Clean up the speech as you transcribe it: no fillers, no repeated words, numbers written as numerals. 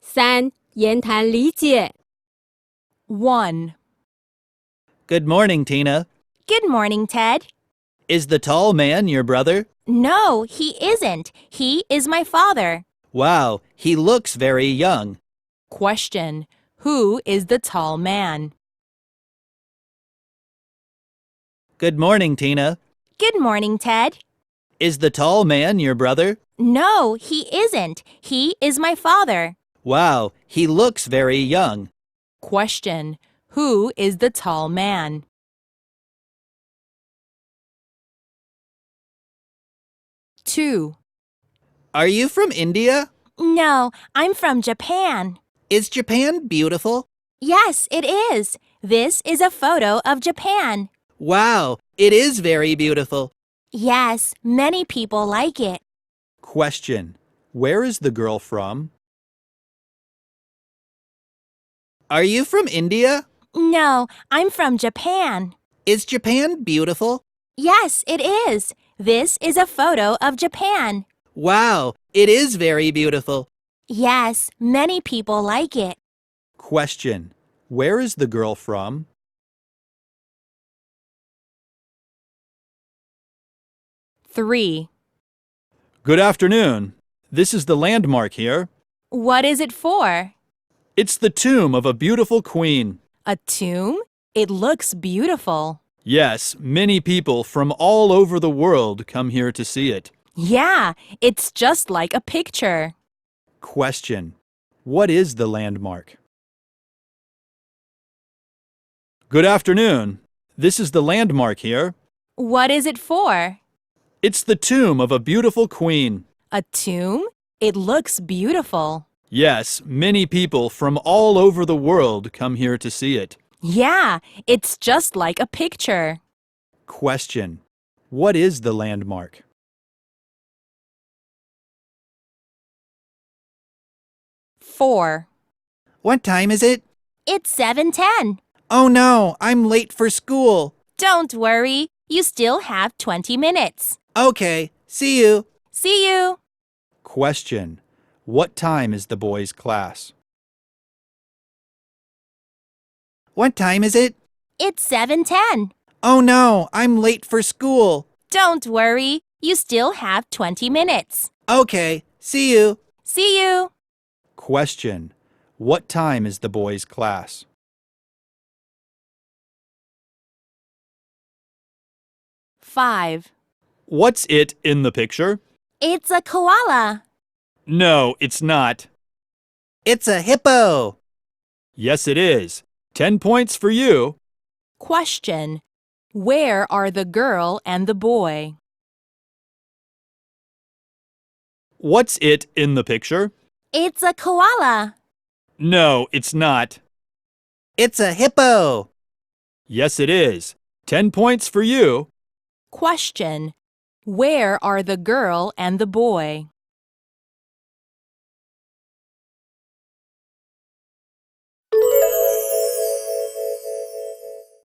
3. 言谈理解 1. Good morning, Tina. Good morning, Ted. Is the tall man your brother? No, he isn't. He is my father. Wow, he looks very young. Question. Who is the tall man? Good morning, Tina. Good morning, Ted. Is the tall man your brother? No, he isn't. He is my father. Wow, he looks very young. Question. Who is the tall man? Two. Are you from India? No, I'm from Japan. Is Japan beautiful? Yes, it is. This is a photo of Japan. Wow, it is very beautiful. Yes, many people like it. Question. Where is the girl from? Are you from India? No, I'm from Japan. Is Japan beautiful? Yes, it is. This is a photo of Japan. Wow, it is very beautiful. Yes, many people like it. Question. Where is the girl from? Three. Good afternoon. This is the landmark here. What is it for? It's the tomb of a beautiful queen. A tomb? It looks beautiful. Yes, many people from all over the world come here to see it. Yeah, it's just like a picture. Question. What is the landmark? Good afternoon. This is the landmark here. What is it for? It's the tomb of a beautiful queen. A tomb? It looks beautiful. Yes, many people from all over the world come here to see it. Yeah, it's just like a picture. Question. What is the landmark? Four. What time is it? It's 7:10. Oh no, I'm late for school. Don't worry, you still have 20 minutes. Okay, see you. See you. Question. What time is the boys' class? What time is it? It's 7:10. Oh no, I'm late for school. Don't worry, you still have 20 minutes. Okay, see you. See you. Question. What time is the boys' class? Five. What's it in the picture? It's a koala. No, it's not. It's a hippo. Yes, it is. 10 points for you. Question. Where are the girl and the boy? What's it in the picture? It's a koala. No, it's not. It's a hippo. Yes, it is. 10 points for you. Question. Where are the girl and the boy?